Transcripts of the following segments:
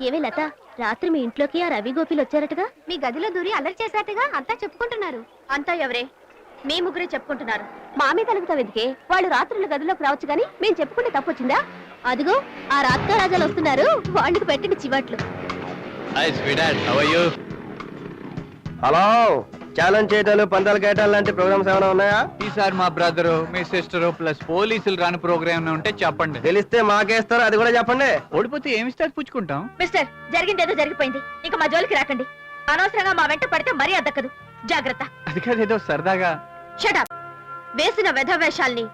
ఏవే లత, రాత్రి మీ ఇంట్లోకి ఆ రవి గోపిలు వచ్చారటగా? మీ గదిలో దూరి అల్లరి చేశారటగా? అంతా చెప్పుకుంటున్నారు. అంతా ఎవరే? మీ ముగ్గురే చెప్పుకుంటున్నారు. మా మీద అలుగుతా వెతికే వాళ్ళు రాత్రుల గదిలోకి రావచ్చు గానీ మేము చెప్పుకుంటే తప్పొచ్చిందా? అదిగో ఆ రాత్కా రాజాలు వస్తున్నారు, వాళ్ళకి పెట్టండి చివాట్లు. హలో, ఛాలెంజ్ చేయటాలు, పందాలు కేటాలు లాంటి ప్రోగ్రామ్స్ ఏమైనా ఉన్నాయా? ఈసారి మా బ్రదరు, మీ సిస్టరు ప్లస్ పోలీసులు రాని ప్రోగ్రామ్ ఉంటే చెప్పండి. తెలిస్తే మాకేస్తారు, అది కూడా చెప్పండి. ఓడిపోతే ఏమిస్తారు పుచ్చుకుంటాం. మిస్టర్, జరిగిందేదో జరిగిపోయింది, ఇంకా మా జోలికి రాకండి. అనవసరంగా మా వెంట పడితే మరీ అద్దక్కదు. జాగ్రత్త. అది కాదేదో సరదాగా. షటప్. వేసిన వెధవేషాల్ని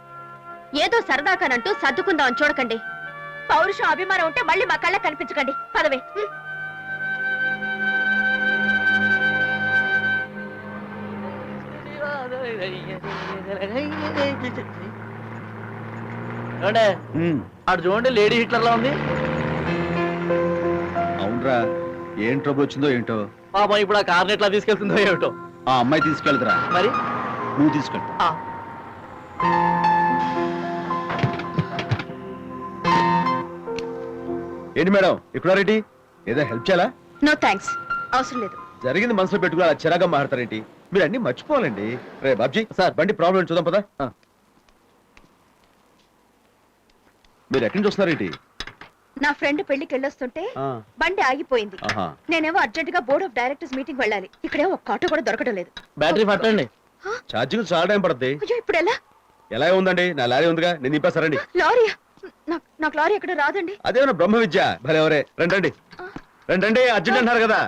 ఏదో సరదాకానంటూ సర్దుకుందాం చూడకండి. పౌరుషం, అభిమానం ఉంటే మళ్ళీ మా కళ్ళ కనిపించకండి. పదవే. అటు చూడండి, లేడీ హిట్లర్ లా ఉంది. అవునరా, ఏం ట్రబుల్ వచ్చిందో ఏంటో. పాపం ఇప్పుడు ఆ కార్ని ఎట్లా తీసుకెళ్తుందో ఏమిటో. ఆ అమ్మాయి తీసుకెళ్తురా, మరి నువ్వు తీసుకెళ్తా. ఏంటి మేడం ఇక్కడ రెడ్డి, ఏదో హెల్ప్ చేయాలా? నో థ్యాంక్స్, అవసరం లేదు. జరిగింది మనసులో పెట్టుకుని అలా చిరాగా మాట్లాడతారేంటి? మీరు అన్ని మర్చిపోవాలండి. రే బాబ్జీ సార్, బండి ప్రాబ్లం చూద్దాం పదా. మీరు ఎక్కడి నుంచి వస్తున్నారేంటి? నా ఫ్రెండ్ పెళ్లికి వెళ్ళొస్తుంటే బండి ఆగిపోయింది. నేనేమో అర్జెంట్ గా బోర్డ్ ఆఫ్ డైరెక్టర్స్ మీటింగ్ వెళ్ళాలి. ఇక్కడేమో ఒక్క ఆటో కూడా దొరకడం లేదు. బ్యాటరీ పట్టండి. ఛార్జింగ్ చాలా టైం పడుతుంది. అయ్యో, ఇప్పుడు ఎలా ఉందండి? నా లారీ ఉందిగా, నేను నింపేస్తారండి. లారీయా? నాకు లారీ ఎక్కడ రాదండి. అదేమన్నా బ్రహ్మ విద్య భలే. ఎవరే రండి రండి, అర్జెంట్ అంటారు కదా.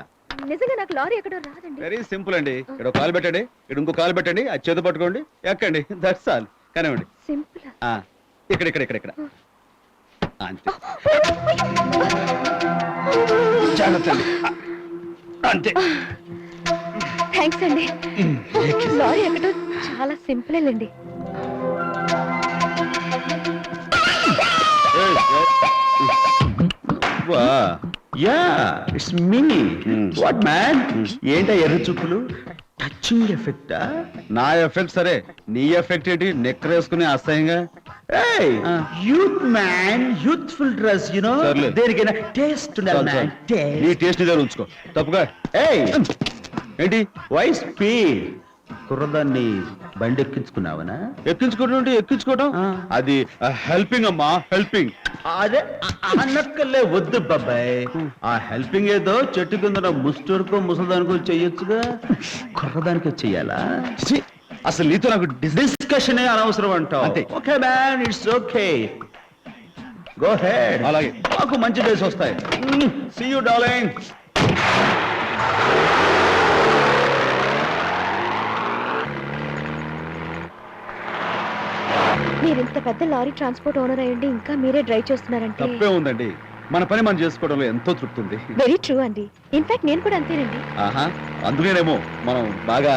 నిజంగా నాకు లారీ ఎక్కడ రాదండి. వెరీ సింపుల్ అండి. ఇక్కడ ఒక కాలు పెట్టండి, ఇక్కడ ఇంకో కాలు పెట్టండి, అది చేతి పట్టుకోండి, ఎక్కండి. That's all. కానివ్వండి. సింపుల్. ఇక్కడ ఇక్కడ ఇక్కడ ఇక్కడ అంతే. జాగ్రత్త అండి, అంతే. థ్యాంక్స్ అండి. లారీ ఎక్కడం చాలా సింపుల్ అండి. It's me. వాట్ మ్యాన్, ఏంటా ఎర్ర చూపులు? టచింగ్ ఎఫెక్టా? నా ఎఫెక్ట్ సరే, నీ ఎఫెక్ట్ ఏంటి? నెక్కర్ వేసుకుని అసహ్యంగా. Youth man, youthful dress, you know. దేనికైనా టేస్ట్ ఉండాలి మ్యాన్. నీ టేస్ట్ దగ్గర ఉంచుకో. తప్పుగా ఏంటి? Why speed? కుర్రదాన్ని బండి ఎక్కించుకున్నావనా? ఎక్కించుకోవడం అది హెల్పింగ్ అమ్మా, హెల్పింగ్. అదే అన్నక్కలే వద్దు బాబాయ్. ఆ హెల్పింగ్ ఏదో చెట్టు కింద ముస్టూరుకో ముసలిదానికో చెయ్యొచ్చుగా, కుర్రదానికో చెయ్యాలా? అసలు నీతో నాకు డిస్కషన్ అనవసరం అంటావు. అంతే. Okay man, it's okay, go ahead. అలాగే, మాకు మంచి డేస్ వస్తాయి. See you darling. మీరు ఇంత పెద్ద లారీ ట్రాన్స్పోర్ట్ ఓనర్ అయ్యండి ఇంకా మీరే డ్రైవ్ చేస్తున్నారంటే తప్పే ఉందండి. మన పని మనం చేసుకోవడంలో ఎంతో తృప్తి ఉంది. వెరీ ట్రూ అండి. ఇన్ఫాక్ట్ నేను కూడా అంతేనండి. ఆహా, అందుకేనేమో మనం బాగా.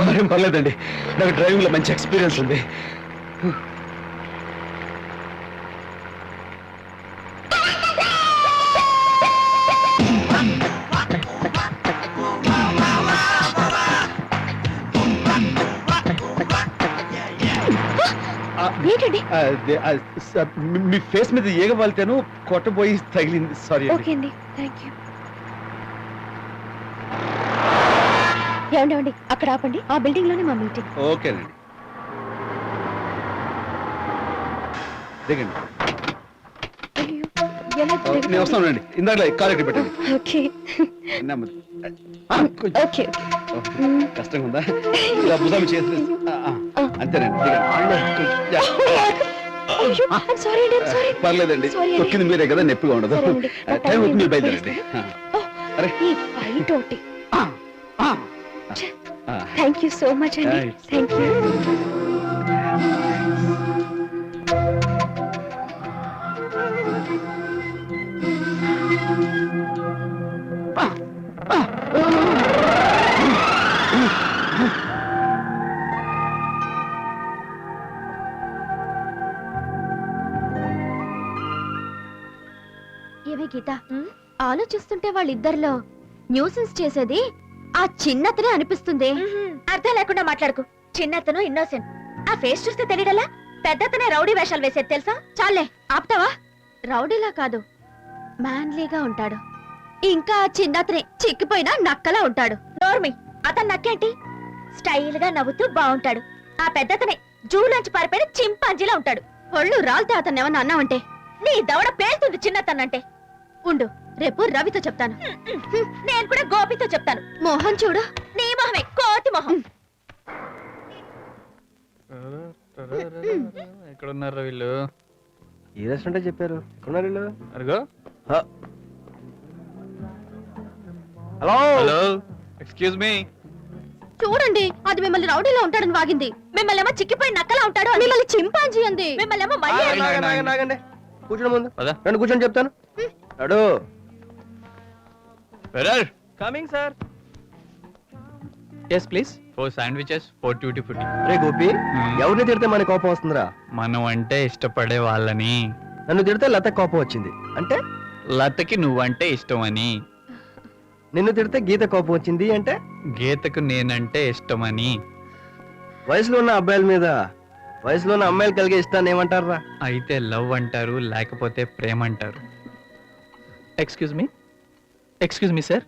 మరేం పర్లేదండి, నాకు డ్రైవింగ్ లో మంచి ఎక్స్పీరియన్స్ ఉంది. మీ ఫేస్ మీద ఏగ వాళ్తాను, కొట్టబోయి తగిలింది. సారీ. ఓకే అండి, థ్యాంక్ యూ. ఏమండి, అక్కడ ఆపండి. ఆ బిల్డింగ్ లోనే మా మీటింగ్. ఓకేనండి, దిగండి. నేను వస్తానండి. ఇందాక కాలు ఎక్కడ పెట్టండి. Okay okay. కష్టంగా ఉందా? ఇలా భుజం చేసి అంతేనండి, దిగండి. పర్లేదండి, తొక్కింది మీరే కదా, నొప్పిగా ఉండదు. టైం అవుతుంది, మీరు బయలుదేరండి. థ్యాంక్ యూ సో మచ్ అండి. Thank you. ఏమే గీత, ఆలోచిస్తుంటే వాళ్ళిద్దరిలో న్యూసెన్స్ చేసేది ఆ చిన్నతనే అనిపిస్తుంది. అర్థం లేకుండా మాట్లాడుకు. చిన్నతను ఇన్నోసెంట్. ఆ ఫేస్ చూస్తే తెలియడలా పెద్దతనే రౌడీ వేషాలు వేసేది తెలుసా? చాలే ఆపుతావా? రౌడీలా కాదు, మ్యాన్లీగా ఉంటాడు. ఇంకా చిన్నతనే చిక్కిపోయినా నక్కలా ఉంటాడు. నోర్మి, అతను నక్కేంటి? స్టైల్ గా నవ్వుతూ బాగుంటాడు. ఆ పెద్దతనే జూలోంచి పారిపోయిన చింపాంజీలా ఉంటాడు. ఒళ్ళు రాలితే అతను ఏమన్నా అన్నావంటే నీ దవడ పేలుతుంది చిన్నతనంటే. ఉండు, రేపు రవితో చెప్తాను. నేను కూడా గోపితో చెప్తాను. మోహన్ చూడు, నీ మొహమే కోతి మొహం. ఎక్కడ ఉన్నారు వీళ్ళు? ఈ రెస్టారెంట్ చెప్పారు. ఎక్కడున్నారు వీళ్ళు? అరుగో. హ. Hello hello, excuse me. చూడండి, అది మిమ్మల్ని రౌడీలో ఉంటాడని వాగింది. మిమ్మల్ని ఏమో చిక్కిపోయి నక్కలా ఉంటాడు, మిమ్మల్ని చింపాంజీ అంది. మిమ్మల్ని ఏమో మళ్ళీ ఆగండి, ఆగండి, ఆగండి. ఆగండి. కూర్చోండి ముందు. పద. రండి కూర్చొని చెప్తాను. అడు వెరర్ coming sir. Yes please. 4 sandwiches, 4 tutti frutti. రే గోపి, ఎవరిని తిడితే మన కోపం వస్తుందిరా? మనం అంటే ఇష్టపడే వాళ్ళని. నన్ను తిడితే లత కోపం వచ్చింది అంటే, లతకి నువ్వంటే ఇష్టం అని. నిన్ను తిడితే గీత కోపం వచ్చింది అంటే, గీతకు నేనంటే ఇష్టమని. వయసులో ఉన్న అబ్బాయిల మీద వయసులో ఉన్న అమ్మాయిలు కలిగే ఇష్టాన్ని ఏమంటారా? అయితే లవ్ అంటారు, లేకపోతే ప్రేమ అంటారు. Excuse me sir.